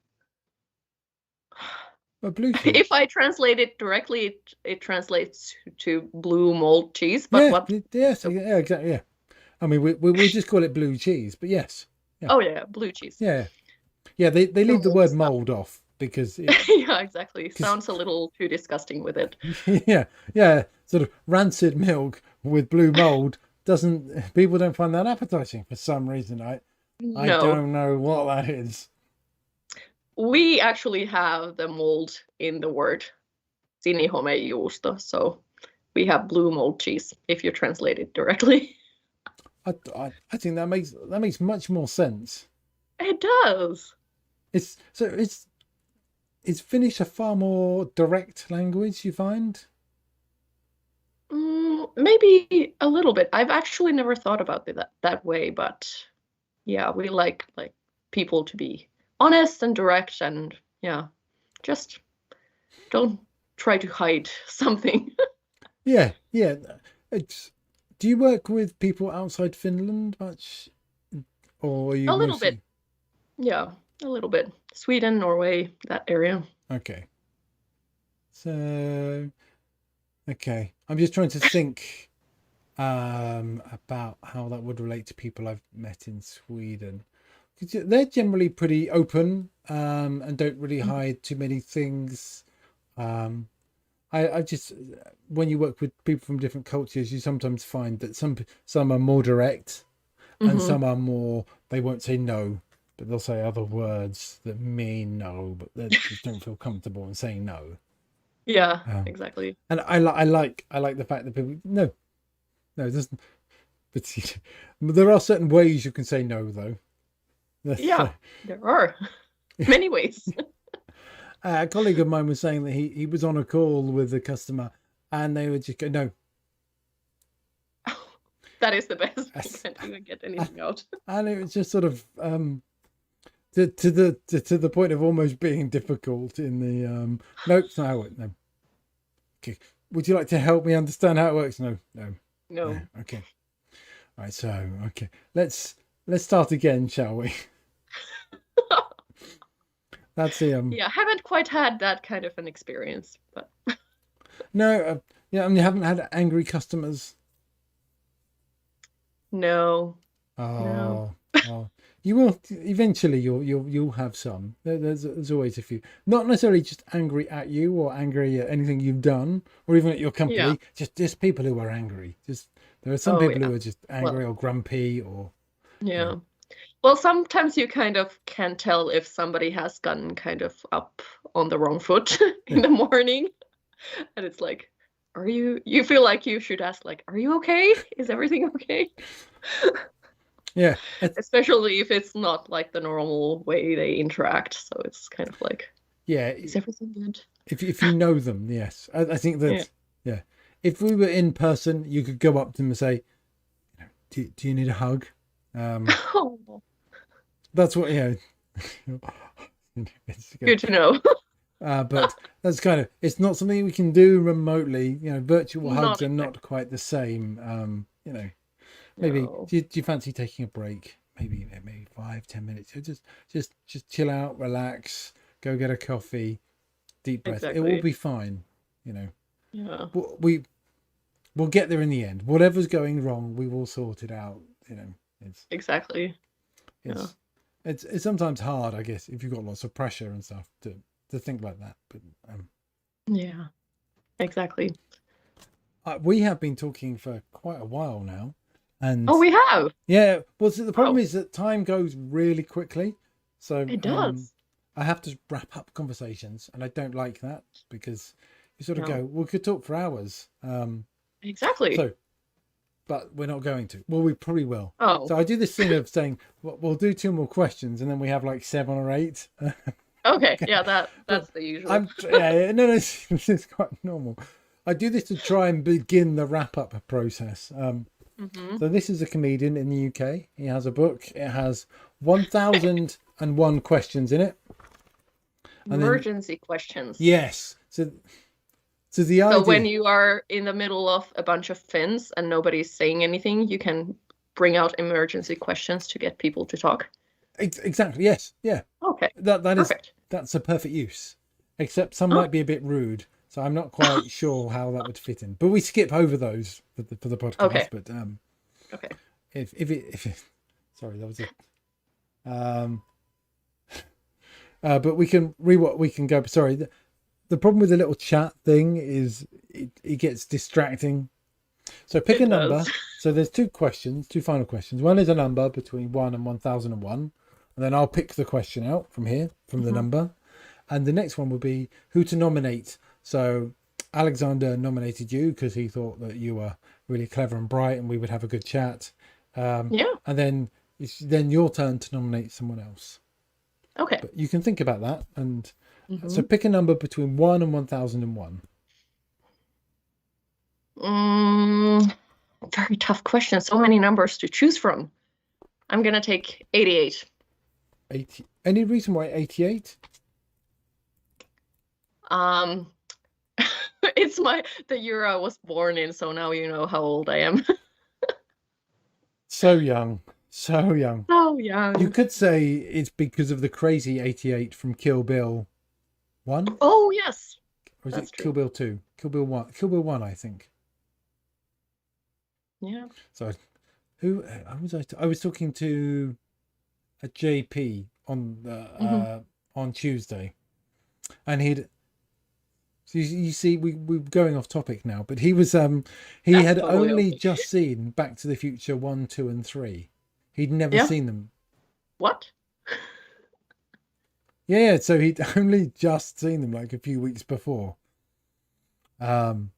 A blue cheese. If I translate it directly, it translates to blue mold cheese. But what? Yes, yeah, exactly. Yeah, I mean we just call it blue cheese, but yes. Yeah. Oh yeah, blue cheese. Yeah. Yeah, they leave the word mold off because yeah, exactly. Sounds a little too disgusting with it. yeah, sort of rancid milk with blue mold people don't find that appetizing for some reason. I don't know what that is. We actually have the mold in the word sinihomejuusto, so we have blue mold cheese if you translate it directly. I think that makes much more sense. It does. Is Finnish a far more direct language, you find? Maybe a little bit. I've actually never thought about it that way, but yeah, we like people to be honest and direct, and just don't try to hide something. yeah. Do you work with people outside Finland much, or are you a little bit? Yeah, a little bit. Sweden, Norway, that area. Okay. So, okay, I'm just trying to think about how that would relate to people I've met in Sweden. They're generally pretty open and don't really hide too many things. I just, when you work with people from different cultures, you sometimes find that some are more direct, and Hmm. some are more, they won't say no, but they'll say other words that mean no, but they just don't feel comfortable in saying no. Yeah, Um, exactly. and I like the fact that people no, it doesn't. But there are certain ways you can say no, though. Yeah, there are many ways. A colleague of mine was saying that he was on a call with a customer, and they would just go no, That is the best. You can't even get anything out. and it was just sort of to the point of almost being difficult in the nope, it's not how it no. Okay. Would you like to help me understand how it works? No, no, no. No. Okay. Right. So okay, let's start again, shall we? That's the Yeah, I haven't quite had that kind of an experience, but no, yeah, and you haven't had angry customers. no, no. Oh, oh, you will eventually. You'll have some. There's always a few. Not necessarily just angry at you or angry at anything you've done, or even at your Yeah. company. Just people who are angry. Just there are some Oh, people yeah. who are just Well, angry or grumpy or you know. yeah. Well, sometimes you kind of can tell if somebody has gotten kind of up on the wrong foot in Yeah, the morning, and it's like, you feel like you should ask, like, are you okay? Is everything okay? yeah, Especially if it's not like the normal way they interact. So it's kind of like, yeah. is everything good? If you know them, yes, I think Yeah. that yeah. If we were in person, you could go up to them and say, do you need a hug? Oh, That's what it's good. good to know. But that's kind of, it's not something we can do remotely. Virtual hugs Not are not exactly. quite the same. Maybe No. do you fancy taking a break? Maybe 5-10 minutes. Just chill out, relax, go get a coffee, deep breath. It will Exactly. be fine. You know, Yeah. we we'll get there in the end. Whatever's going wrong, we will sort it out. It's Exactly. Yeah. it's it's sometimes hard, I guess, if you've got lots of pressure and stuff to think like that. But Yeah. Exactly. we have been talking for quite a while now, Oh, and we have. yeah, well, so the problem Oh, is that time goes really quickly. So it does. I have to wrap up conversations, and I don't like that because you sort of No. go, we could talk for hours. Exactly. So, but we're not going to. Well, we probably will. Oh, So I do this thing of saying, we'll do two more questions, and then we have like 7 or 8. okay. Yeah, But that's the usual. yeah, no, it's quite normal. I do this to try and begin the wrap up process. Hmm. So this is a comedian in the UK. He has a book. It has 1001 questions in it, and then Emergency questions. yes. So the So when idea you are in the middle of a bunch of fins and nobody's saying anything, you can bring out emergency questions to get people to talk. exactly, yes, yeah. Okay. That is Perfect. that's a perfect use. Except some Oh, might be a bit rude, so I'm not quite sure how that would fit in. But we skip over those for the podcast. okay. But Okay. if sorry, that was it. Um, but we can we can go. Sorry, the problem with the little chat thing is it gets distracting. So pick a It does. number. So there's two final questions. One is a number between 1 and 1001, and then I'll pick the question out from here from the Mhm. number, and the next one will be who to nominate. So Alexander nominated you because he thought that you were really clever and bright, and we would have a good chat. Yeah. And then it's then your turn to nominate someone else. Okay. But you can think about that, and so Hmm. pick a number between 1 and 1001. Mm, very tough question. So many numbers to choose from. I'm gonna take 88. 80. Any reason why 88? Um, it's the year I was born in, so now you know how old I am. So young, so young. So You young. could say it's because of the crazy 88 from Kill Bill 1, Oh yes, or is that's it Kill true. Bill 2? Kill Bill 1. Kill Bill 1, I think. Yeah. So who I was I was talking to a JP Hmm. on Tuesday, and So you see, we're going off topic now, but he was he That's had totally only okay. just seen Back to the Future 1, 2, and 3. He'd never Yeah. seen them. What? Yeah, so he'd only just seen them like a few weeks before. Um,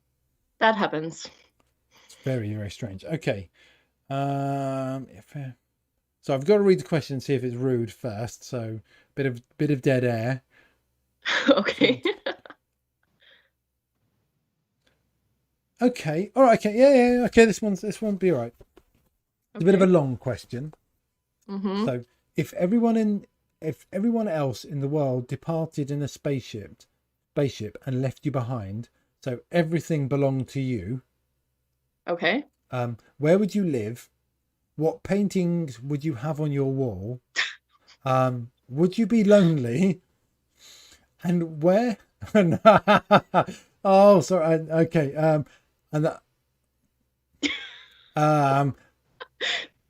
That happens. it's very, very strange. Okay. If so I've got to read the question and see if it's rude first. So bit of dead air. Okay. Okay. All right. Okay. Yeah. Okay. This one be all right. It's a bit of a long question. Mm-hmm. So if everyone else in the world departed in a spaceship and left you behind, so everything belonged to you, Okay. where would you live? What paintings would you have on your wall? Would you be lonely? And where? Oh, sorry. Okay. And that.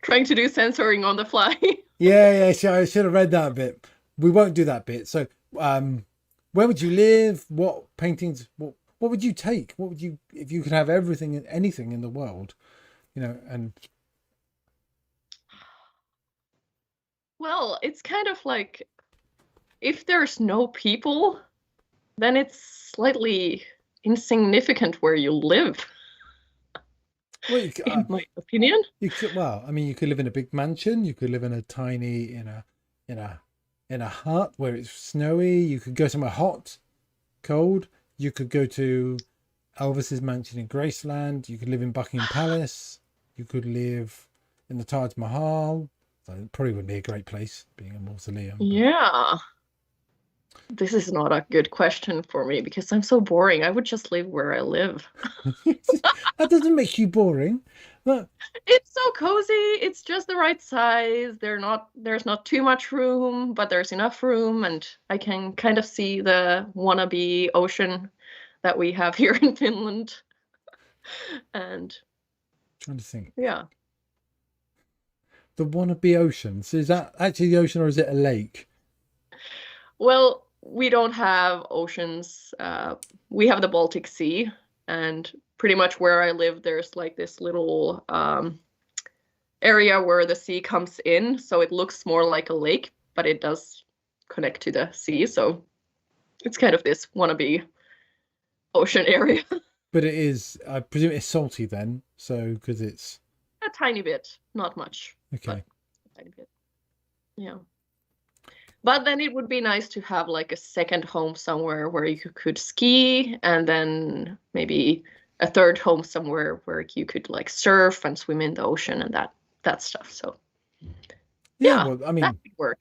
Trying to do censoring on the fly. Yeah. I should have read that bit. We won't do that bit. So, where would you live? What paintings? What would you take? What would you, if you could have everything and anything in the world, and Well, it's kind of like if there's no people, then it's slightly insignificant where you live, well, in my opinion. you could, well, I mean, you could live in a big mansion. You could live in a tiny, in a, in a hut where it's snowy. You could go somewhere hot, cold. You could go to Elvis's mansion in Graceland. You could live in Buckingham Palace. You could live in the Taj Mahal. So it probably wouldn't be a great place, being a mausoleum. Yeah. This is not a good question for me because I'm so boring. I would just live where I live. That doesn't make you boring. But It's so cozy. It's just the right size. There's not too much room, but there's enough room, and I can kind of see the wannabe ocean that we have here in Finland. And trying to think. yeah. The wannabe oceans. Is that actually the ocean or is it a lake? Well, we don't have oceans. We have the Baltic Sea, and pretty much where I live, there's like this little area where the sea comes in, so it looks more like a lake, but it does connect to the sea. So it's kind of this wannabe ocean area. But it is, I presume it's salty then. So, because it's A tiny bit, not much, okay. but a tiny bit. Yeah. But then it would be nice to have like a second home somewhere where you could ski, and then maybe a third home somewhere where you could like surf and swim in the ocean and that stuff. So Yeah, yeah, well, I that mean, could work.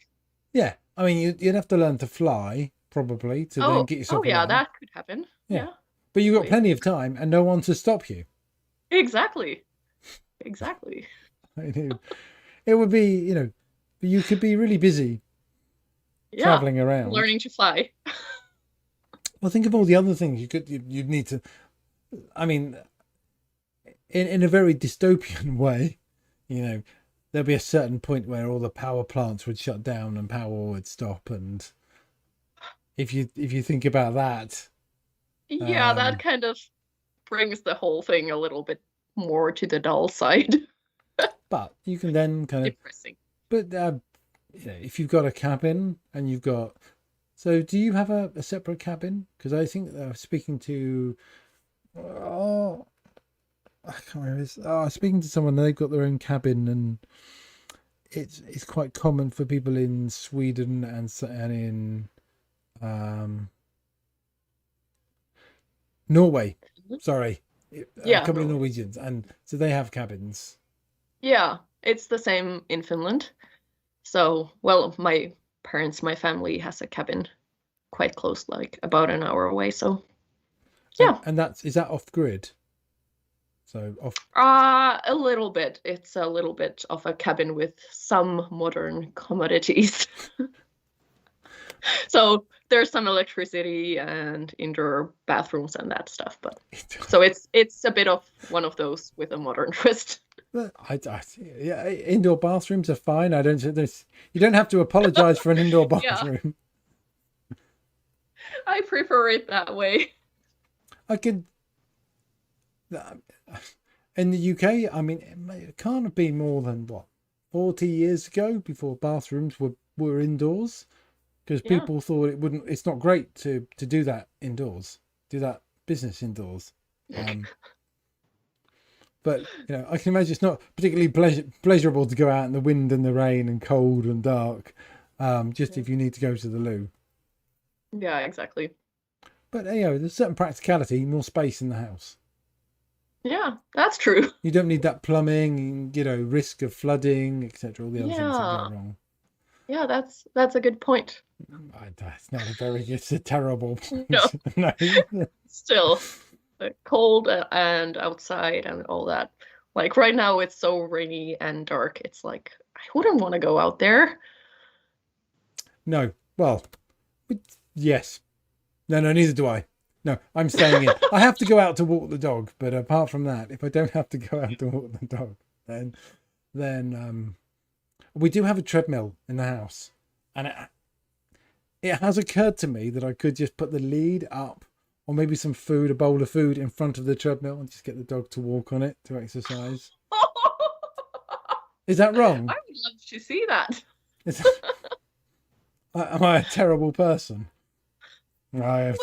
yeah. I mean, you'd have to learn to fly probably to then get yourself Yeah, around. that could happen. Yeah. Yeah, But you've got totally. plenty of time and no one to stop you. Exactly. Exactly. It would be, you could be really busy Yeah, traveling around. learning to fly. Well, think of all the other things you'd need to. I mean, in a very dystopian way, there'd be a certain point where all the power plants would shut down and power would stop. And if you think about that, Yeah, that kind of brings the whole thing a little bit more to the dull side. but you can then kind of. Depressing. But if you've got a cabin and you've got, so do you have a separate cabin? Because I think speaking to, oh, I can't remember. Speaking to someone, they've got their own cabin, and it's quite common for people in Sweden and in Norway. Sorry, Yeah, a couple of Norway. Norwegians, and so they have cabins. Yeah, it's the same in Finland. So, well, my family has a cabin quite close, like about an hour away. So, yeah. And is that off grid? So off. A little bit. It's a little bit of a cabin with some modern commodities. So there's some electricity and indoor bathrooms and that stuff, but so it's a bit of one of those with a modern twist. Yeah, indoor bathrooms are fine. You don't have to apologize for an indoor bathroom. I prefer it that way. I could. In the UK, I mean, it can't have been more than what 40 years ago before bathrooms were indoors, because Yeah. people thought it's not great to do that indoors, do that business indoors. But I can imagine it's not particularly pleasurable to go out in the wind and the rain and cold and dark, just if you need to go to the loo. Yeah, exactly. But there's certain practicality, more space in the house. Yeah, that's true. You don't need that plumbing, risk of flooding, etc. All the other things that go Yeah. wrong. Yeah, that's a good point. It's not a very. It's a terrible point. No. No. Still, cold and outside and all that. Like right now, it's so rainy and dark. It's like I wouldn't want to go out there. No. Well, yes. No, neither do I. No, I'm staying in. I have to go out to walk the dog, but apart from that, if I don't have to go out to walk the dog, then we do have a treadmill in the house, and it has occurred to me that I could just put the lead up, or maybe some food, a bowl of food in front of the treadmill, and just get the dog to walk on it to exercise. Is that wrong? I would love to see that. Am I a terrible person? Well,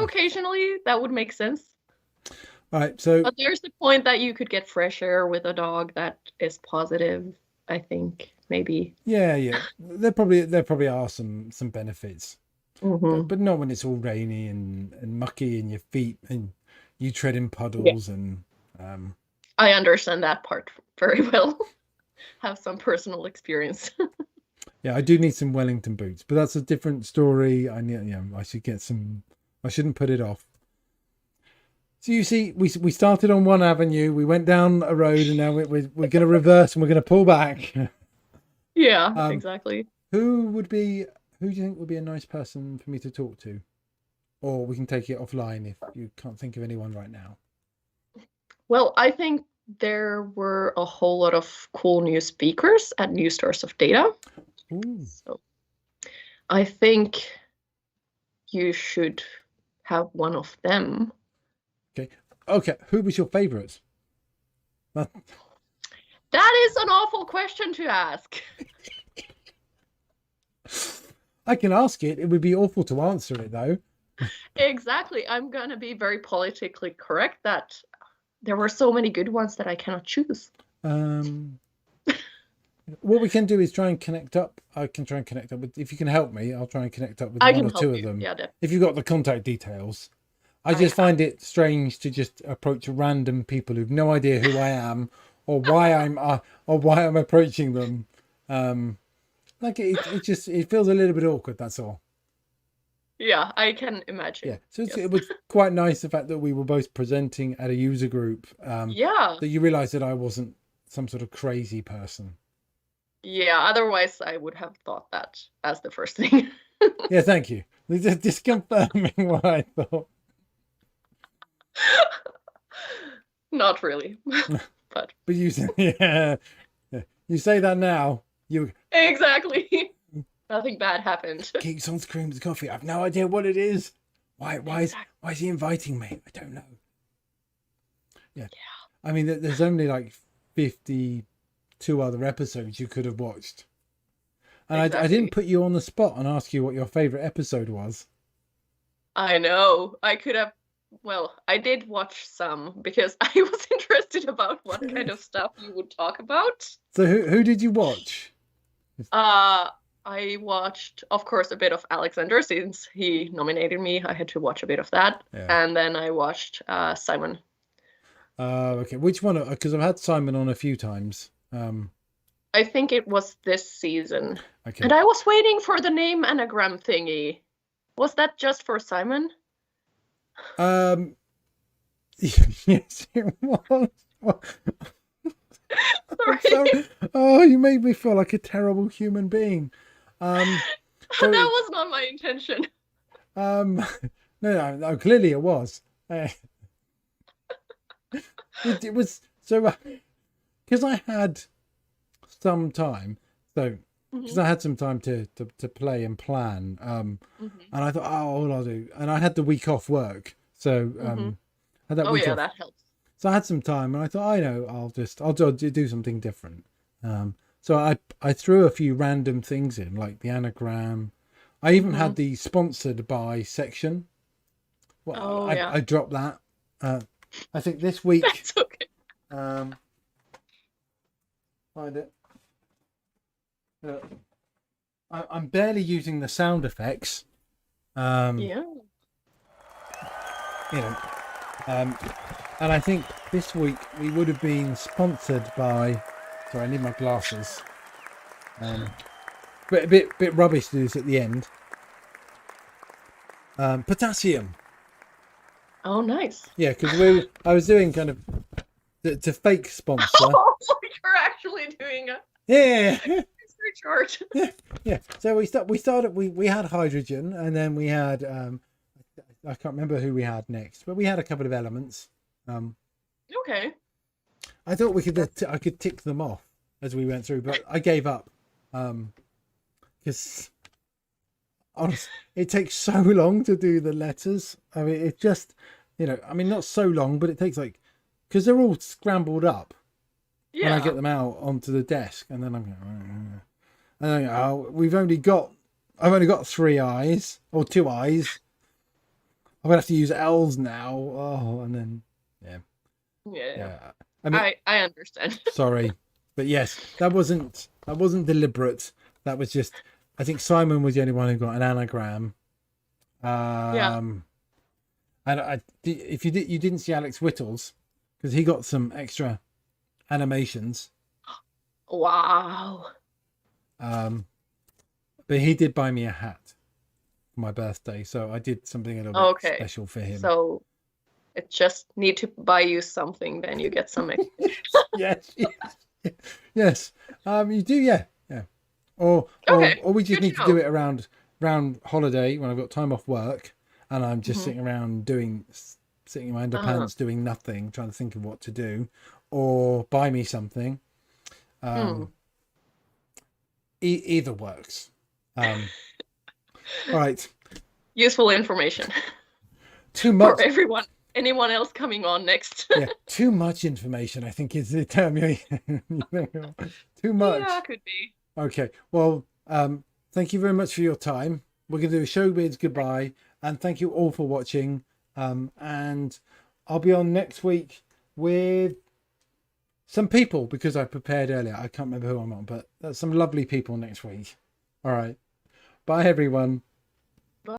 occasionally that would make sense. Right, so But there's the point that you could get fresh air with a dog that is positive, I think, maybe. yeah, there probably are some benefits, Mm-hmm. but not when it's all rainy and mucky in your feet and you tread in puddles. And I understand that part very well. Have some personal experience. yeah, I do need some Wellington boots, but that's a different story. I should get some. I shouldn't put it off. So you see, we started on one avenue, we went down a road, and now we're going to reverse and we're going to pull back. Yeah, exactly. Who do you think would be a nice person for me to talk to? Or we can take it offline if you can't think of anyone right now. Well, I think there were a whole lot of cool new speakers at New Stars of Data. Ooh. So I think you should have one of them. Okay. Who was your favorite? That is an awful question to ask. I can ask it. It would be awful to answer it, though. Exactly. I'm going to be very politically correct that there were so many good ones that I cannot choose. What we can do is try and connect up. I can try and connect up with. If you can help me, I'll try and connect up with one or two of them. Yeah, if you've got the contact details. I just find it strange to just approach random people who've no idea who I am or why I'm approaching them. Like it feels a little bit awkward. That's all. Yeah, I can imagine. Yeah, so it was quite nice the fact that we were both presenting at a user group. Yeah. That you realised that I wasn't some sort of crazy person. Yeah, otherwise I would have thought that as the first thing. Yeah, thank you. Just confirming what I thought. Not really, but you say, yeah, you say that now. You exactly. Nothing bad happened. Geeks on Scream to Coffee. I have no idea what it is. Why is he inviting me? I don't know. Yeah. I mean, there's only like 52 other episodes you could have watched, and exactly. I didn't put you on the spot and ask you what your favorite episode was. I know. I could have. Well, I did watch some because I was interested about what kind of stuff you would talk about. So who did you watch? I watched, of course, a bit of Alexander since he nominated me. I had to watch a bit of that. Yeah. And then I watched Simon. Okay. Which one? Because I've had Simon on a few times. I think it was this season. Okay. And I was waiting for the name anagram thingy. Was that just for Simon? Yes, it was. Sorry. Oh, you made me feel like a terrible human being. That was not my intention. No, clearly it was. It was so because I had some time, because I had some time to play and plan, and I thought, oh, all I'll do, and I had the week off work, So Mm-hmm. I had that Oh week yeah, off. that helps. So I had some time, and I thought, I know, I'll do something different. So I threw a few random things in, like the anagram. I even Mm-hmm. had the sponsored by section. Well, Oh I yeah. I dropped that. I think this week. That's okay. Um, find it. Uh, I'm barely using the sound effects. Um, Yeah. you know, um, and I think this week we would have been sponsored by. Sorry, I need my glasses. But a bit rubbish to do this at the end. Potassium. Oh, nice. Yeah, because I was doing kind of to fake sponsor. Oh, you're actually doing a Yeah, research art. yeah. So we had hydrogen, and then we had I can't remember who we had next, but we had a couple of elements. Okay. I thought I could tick them off as we went through, but I gave up because honestly, it takes so long to do the letters. I mean, it just I mean, not so long, but it takes like because they're all scrambled up when I Yeah. get them out onto the desk, and then I'm going, and then oh, I've only got 3 eyes or 2 eyes. I'm gonna have to use L's now. Oh, and then Yeah. yeah. I mean, I understand. sorry, but yes, that wasn't deliberate. That was just I think Simon was the only one who got an anagram. Yeah. And if you didn't see Alex Whittle's because he got some extra animations. Wow. But he did buy me a hat for my birthday, so I did something a little bit Okay. special for him. So it just need to buy you something, then you get some. yes, yes. You do, yeah. Or Okay. we just Good to need to know. do it around holiday when I've got time off work and I'm just Mhm. sitting in my underpants doing nothing, trying to think of what to do, or buy me something. Either works. All right. Useful information Too for much. everyone. Anyone else coming on next? Yeah, too much information, I think is the term. Too much. Yeah, could be. Okay. Well, thank you very much for your time. We're going to do a showbiz goodbye, and thank you all for watching. And I'll be on next week with some people because I prepared earlier. I can't remember who I'm on, but there's some lovely people next week. All right. Bye, everyone.